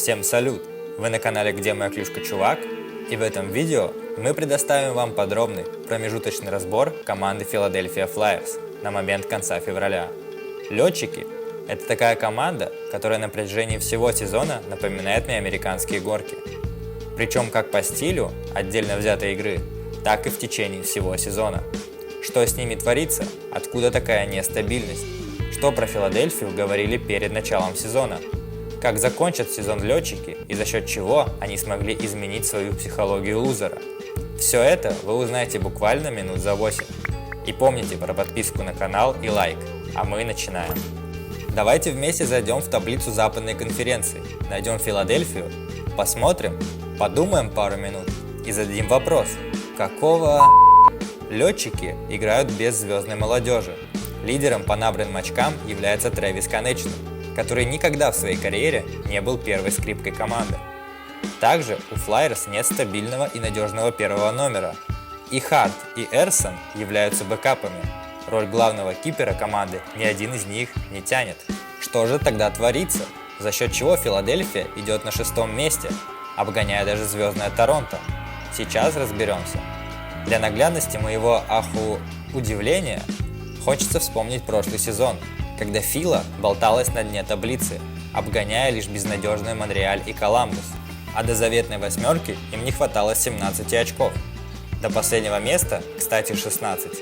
Всем салют! Вы на канале «Где моя клюшка, чувак?» И в этом видео мы предоставим вам подробный промежуточный разбор команды Philadelphia Flyers на момент конца февраля. Летчики – это такая команда, которая на протяжении всего сезона напоминает мне американские горки. Причем как по стилю отдельно взятой игры, так и в течение всего сезона. Что с ними творится? Откуда такая нестабильность? Что про Филадельфию говорили перед началом сезона? Как закончат сезон летчики и за счет чего они смогли изменить свою психологию лузера? Все это вы узнаете буквально минут за 8. И помните про подписку на канал и лайк, а мы начинаем. Давайте вместе зайдем в таблицу западной конференции, найдем Филадельфию, посмотрим, подумаем пару минут и зададим вопрос: какого летчики играют без звездной молодежи? Лидером по набранным очкам является Трэвис Коннечный, который никогда в своей карьере не был первой скрипкой команды. Также у Flyers нет стабильного и надежного первого номера. И Харт, и Эрсон являются бэкапами. Роль главного кипера команды ни один из них не тянет. Что же тогда творится? За счет чего Филадельфия идет на 6-м месте, обгоняя даже звездное Торонто? Сейчас разберемся. Для наглядности моего удивления хочется вспомнить прошлый сезон, когда Фила болталась на дне таблицы, обгоняя лишь безнадежные Монреаль и Коламбус, а до заветной восьмерки им не хватало 17 очков. До последнего места, кстати, 16.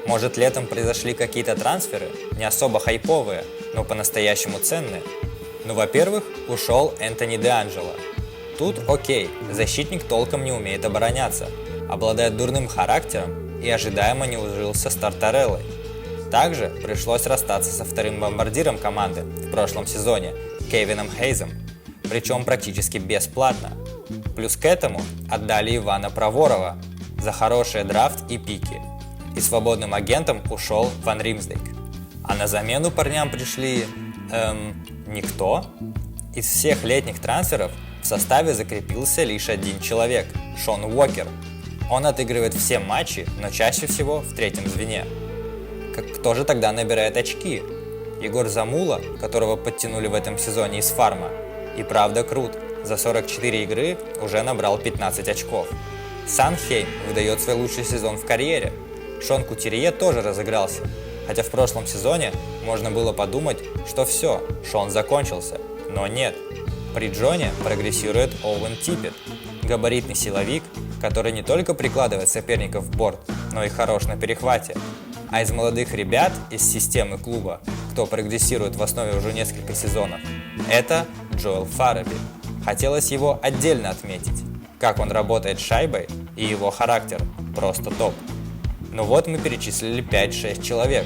Может, летом произошли какие-то трансферы, не особо хайповые, но по-настоящему ценные? Ну, во-первых, ушел Энтони Деанджело. Тут окей, защитник толком не умеет обороняться, обладает дурным характером и ожидаемо не ужился с Тартареллой. Также пришлось расстаться со вторым бомбардиром команды в прошлом сезоне Кевином Хейзом, причем практически бесплатно. Плюс к этому отдали Ивана Проворова за хорошие драфт и пики, и свободным агентом ушел Ван Римсдейк. А на замену парням пришли... никто. Из всех летних трансферов в составе закрепился лишь один человек – Шон Уокер. Он отыгрывает все матчи, но чаще всего в третьем звене. Кто же тогда набирает очки? Егор Замула, которого подтянули в этом сезоне из фарма, и правда крут, за 44 игры уже набрал 15 очков. Санхейм выдает свой лучший сезон в карьере. Шон Кутюрье тоже разыгрался, хотя в прошлом сезоне можно было подумать, что все, Шон закончился, но нет. При Джоне прогрессирует Оуэн Типпет, габаритный силовик, который не только прикладывает соперников в борт, но и хорош на перехвате. А из молодых ребят из системы клуба, кто прогрессирует в основе уже несколько сезонов, это Джоэл Фараби. Хотелось его отдельно отметить, как он работает с шайбой и его характер просто топ. Ну вот мы перечислили 5-6 человек,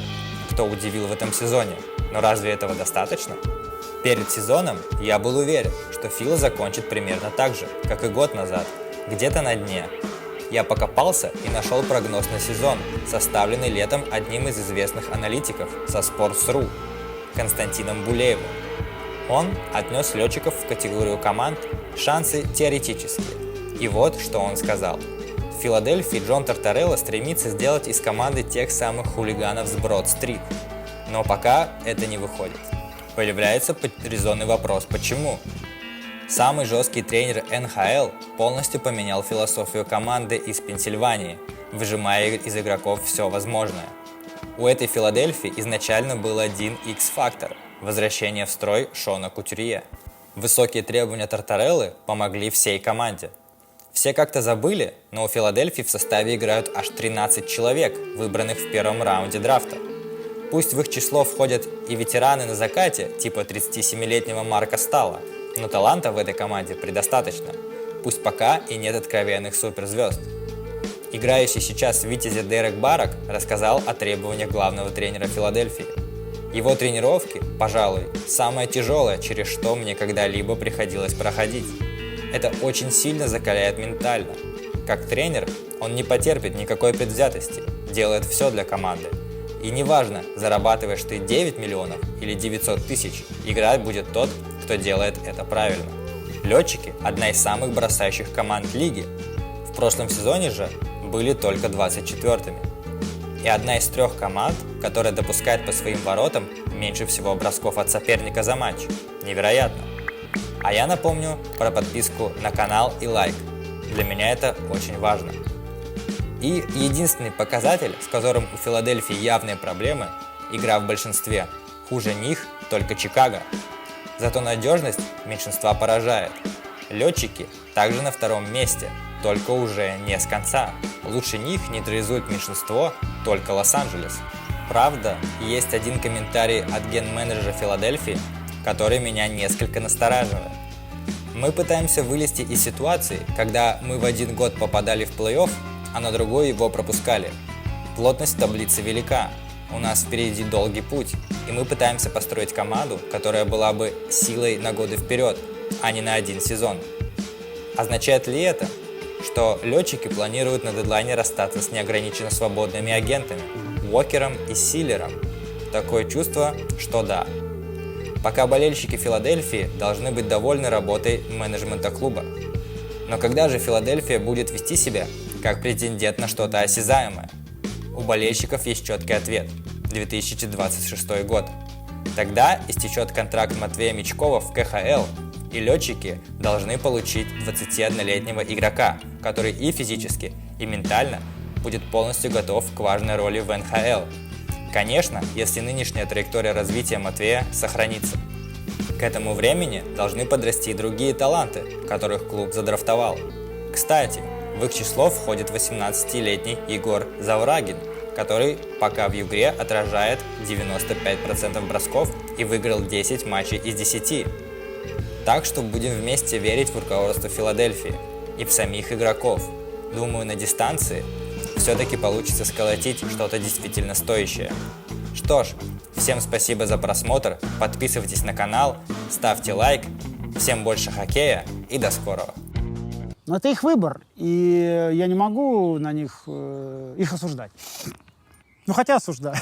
кто удивил в этом сезоне, но разве этого достаточно? Перед сезоном я был уверен, что Фил закончит примерно так же, как и год назад, где-то на дне. Я покопался и нашел прогноз на сезон, составленный летом одним из известных аналитиков со Sports.ru, Константином Булеевым. Он отнес летчиков в категорию команд «шансы теоретические». И вот, что он сказал. В Филадельфии Джон Тартарелло стремится сделать из команды тех самых хулиганов с Брод-стрит. Но пока это не выходит. Появляется резонный вопрос: почему? Самый жесткий тренер НХЛ полностью поменял философию команды из Пенсильвании, выжимая из игроков все возможное. У этой Филадельфии изначально был один X-фактор – возвращение в строй Шона Кутюрье. Высокие требования Тартареллы помогли всей команде. Все как-то забыли, но у Филадельфии в составе играют аж 13 человек, выбранных в первом раунде драфта. Пусть в их число входят и ветераны на закате, типа 37-летнего Марка Стала, но таланта в этой команде предостаточно, пусть пока и нет откровенных суперзвезд. Играющий сейчас в Витязе Дерек Барак рассказал о требованиях главного тренера Филадельфии. Его тренировки, пожалуй, самое тяжелое, через что мне когда-либо приходилось проходить. Это очень сильно закаляет ментально. Как тренер, он не потерпит никакой предвзятости, делает все для команды. И неважно, зарабатываешь ты 9 миллионов или 900 тысяч, играть будет тот, кто делает это правильно. Летчики – одна из самых бросающих команд лиги. В прошлом сезоне же были только 24-ми. И одна из 3 команд, которая допускает по своим воротам меньше всего бросков от соперника за матч. Невероятно. А я напомню про подписку на канал и лайк. Для меня это очень важно. И единственный показатель, с которым у Филадельфии явные проблемы – игра в большинстве. Хуже них только Чикаго. Зато надежность меньшинства поражает. Летчики также на втором месте, только уже не с конца. Лучше них нейтрализует меньшинство только Лос-Анджелес. Правда, есть один комментарий от ген-менеджера Филадельфии, который меня несколько настораживает. Мы пытаемся вылезти из ситуации, когда мы в один год попадали в плей-офф, а на другой его пропускали. Плотность таблицы велика, у нас впереди долгий путь, и мы пытаемся построить команду, которая была бы силой на годы вперед, а не на один сезон. Означает ли это, что летчики планируют на дедлайне расстаться с неограниченно свободными агентами, Уокером и Силлером? Такое чувство, что да. Пока болельщики Филадельфии должны быть довольны работой менеджмента клуба. Но когда же Филадельфия будет вести себя как претендент на что-то осязаемое? У болельщиков есть четкий ответ – 2026 год. Тогда истечет контракт Матвея Мячкова в КХЛ, и летчики должны получить 21-летнего игрока, который и физически, и ментально будет полностью готов к важной роли в НХЛ. Конечно, если нынешняя траектория развития Матвея сохранится. К этому времени должны подрасти другие таланты, которых клуб задрафтовал. Кстати, в их число входит 18-летний Егор Заврагин, который пока в Югре отражает 95% бросков и выиграл 10 матчей из 10. Так что будем вместе верить в руководство Филадельфии и в самих игроков. Думаю, на дистанции все-таки получится сколотить что-то действительно стоящее. Что ж, всем спасибо за просмотр, подписывайтесь на канал, ставьте лайк, всем больше хоккея и до скорого. Но это их выбор, и я не могу на них их осуждать. Ну, хотя осуждаю.